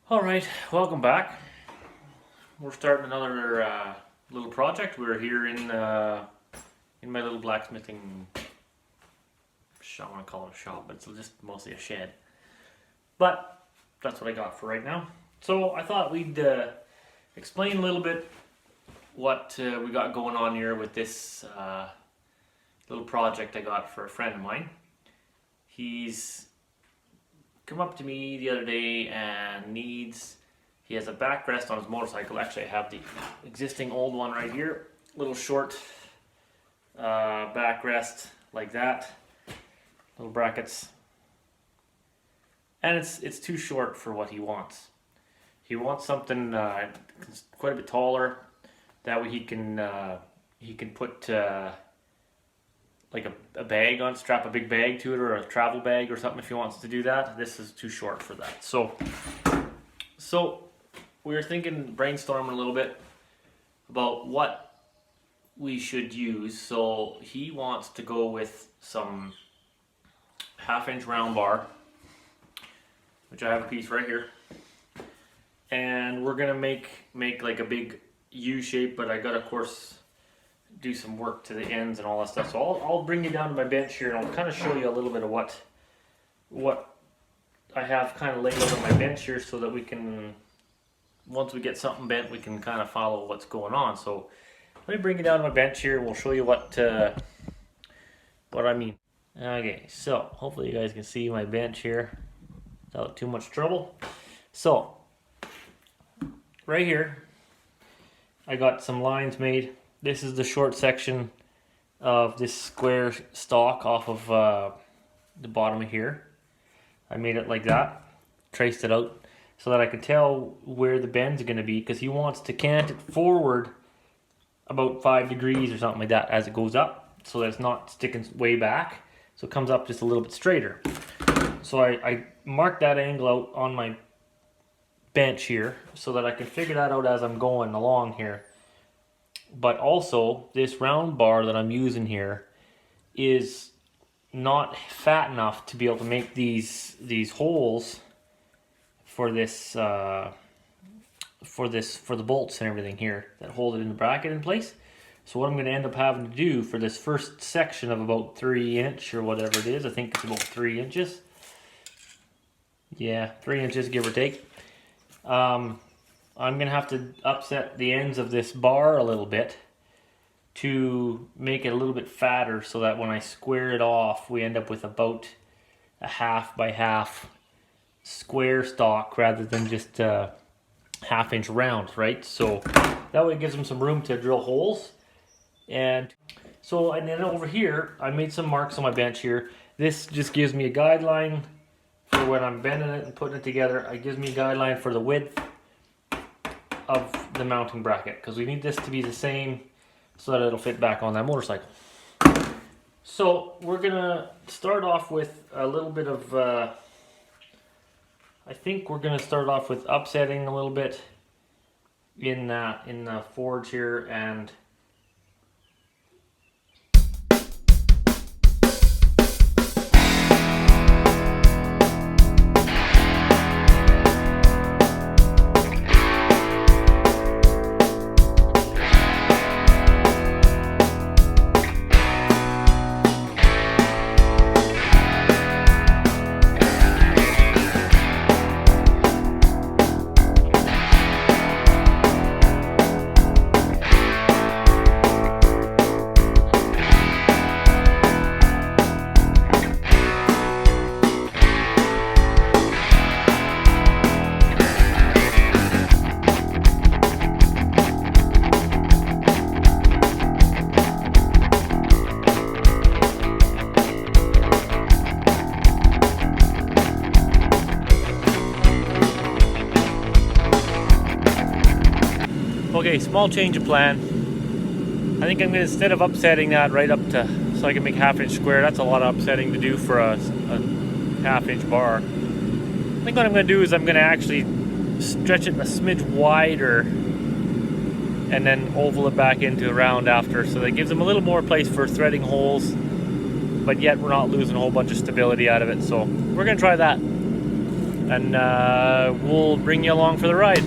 Alright, welcome back. We're starting another little project. We're here in my little blacksmithing shop. I want to call it a shop, but it's just mostly a shed. But that's what I got for right now. So I thought we'd explain a little bit what we got going on here with this little project I got for a friend of mine. He's come up to me the other day and he has a backrest on his motorcycle. Actually, I have the existing old one right here, little short backrest like that, little brackets, and it's too short for what he wants. He wants something quite a bit taller, that way he can put like a bag on, strap a big bag to it, or a travel bag or something if he wants to do that. This is too short for that. So we were brainstorming a little bit about what we should use. So he wants to go with some 1/2-inch round bar, which I have a piece right here. And we're gonna make like a big U shape, but I gotta, of course, do some work to the ends and all that stuff. So I'll bring you down to my bench here and I'll kind of show you a little bit of what I have kind of laid out on my bench here, so that we can, once we get something bent, we can kind of follow what's going on. So let me bring you down to my bench here and we'll show you what I mean. Okay, so hopefully you guys can see my bench here without too much trouble. So right here I got some lines made. This is the short section of this square stock off of the bottom of here. I made it like that, traced it out so that I could tell where the bend's going to be, because he wants to cant it forward about 5 degrees or something like that as it goes up, so that it's not sticking way back, so it comes up just a little bit straighter. So I marked that angle out on my bench here so that I can figure that out as I'm going along here. But also, this round bar that I'm using here is not fat enough to be able to make these holes for this for the bolts and everything here that hold it in the bracket in place. So what I'm going to end up having to do for this first section of about 3" or whatever it is, I think it's about 3 inches. Yeah, 3 inches, give or take. I'm going to have to upset the ends of this bar a little bit to make it a little bit fatter, so that when I square it off, we end up with about a 1/2 by 1/2 square stock rather than just 1/2-inch round, right? So that way it gives them some room to drill holes. And then over here, I made some marks on my bench here. This just gives me a guideline for when I'm bending it and putting it together. It gives me a guideline for the width of the mounting bracket, because we need this to be the same so that it'll fit back on that motorcycle. So we're gonna start off with a little bit of I think we're gonna start off with upsetting a little bit in the forge here, and okay, small change of plan. I think I'm gonna, instead of upsetting that right up to, so I can make 1/2-inch square, that's a lot of upsetting to do for a 1/2-inch bar. I think what I'm gonna do is I'm gonna actually stretch it a smidge wider and then oval it back into a round after, so that gives them a little more place for threading holes, but yet we're not losing a whole bunch of stability out of it. So we're gonna try that. and we'll bring you along for the ride.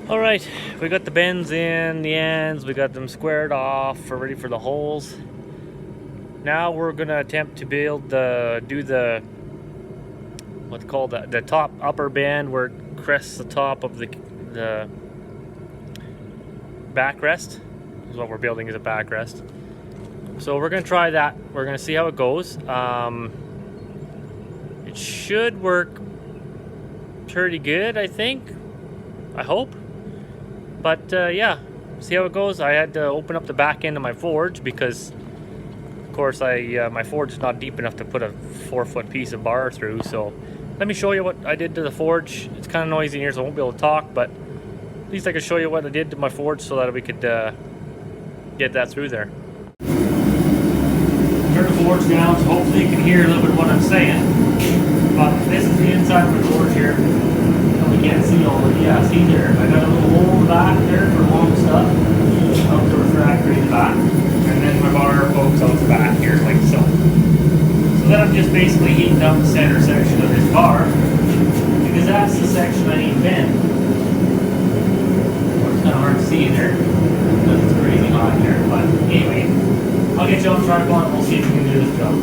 Alright, we got the bends in, the ends, we got them squared off, we're ready for the holes. Now we're gonna attempt to build do the what's called the top upper bend where it crests the top of the backrest. This is what we're building, is a backrest. So we're gonna try that. We're gonna see how it goes. It should work pretty good, I think. I hope. But yeah, see how it goes. I had to open up the back end of my forge because, of course, my forge is not deep enough to put a 4-foot piece of bar through. So let me show you what I did to the forge. It's kind of noisy in here, so I won't be able to talk, but at least I can show you what I did to my forge so that we could get that through there. Turn the forge down so hopefully you can hear a little bit of what I'm saying. But this is the inside of the forge here. And we can't see all of it. Yeah, see there. I got a little hole in the back there for long stuff. Up the refractory in the back. And then my bar pokes out the back here like so. So then I'm just basically heating up the center section of this bar, because that's the section I need bent. It's kind of hard to see there, because it's crazy hot here. But anyway, I'll get you on tripod and we'll see if we can do this job.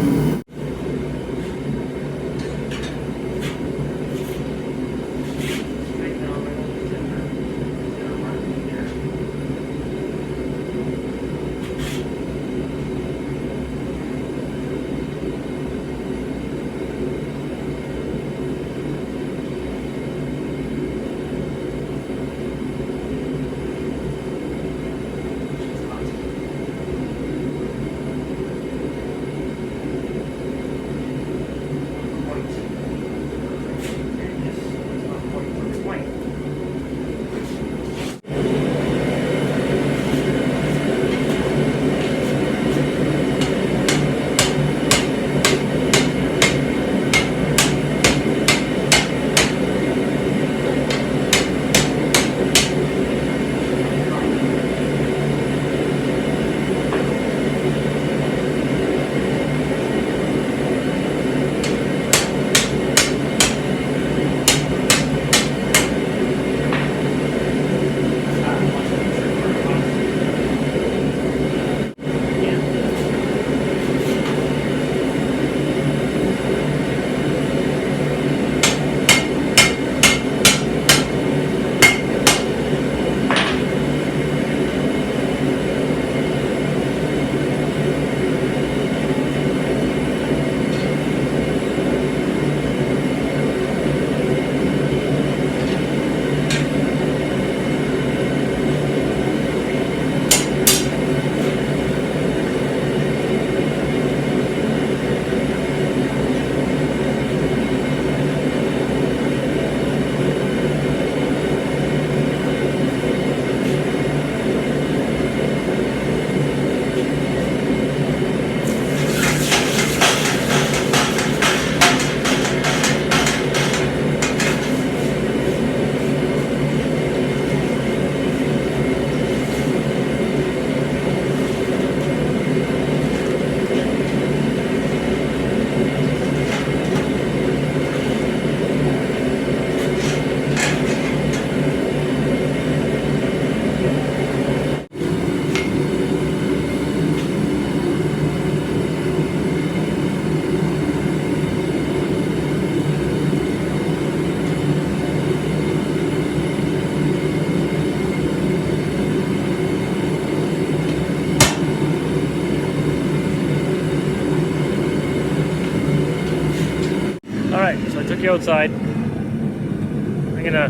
Took you outside. I'm gonna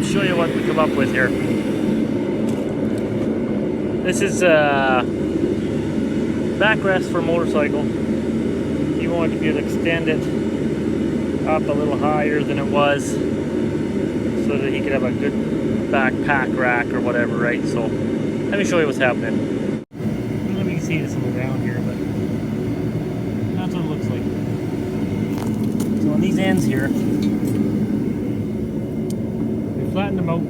show you what we come up with here. This is backrest for a motorcycle. You want to be able to extend it up a little higher than it was, so that he could have a good backpack rack or whatever, right? So let me show you what's happening. I don't know if you can see this on the ground here, but that's what it looks like. So on these ends here, we flattened them out,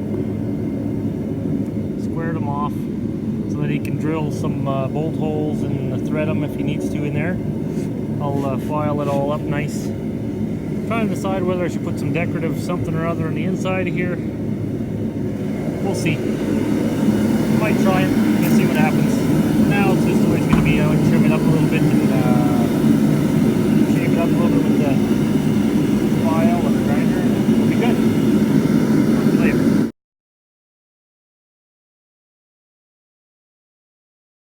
squared them off, so that he can drill some bolt holes and thread them if he needs to in there. I'll file it all up nice. I'm trying to decide whether I should put some decorative something or other on the inside of here. We'll see. Might try it and see what happens. For now, it's just the way it's going to be. I would trim it up a little bit and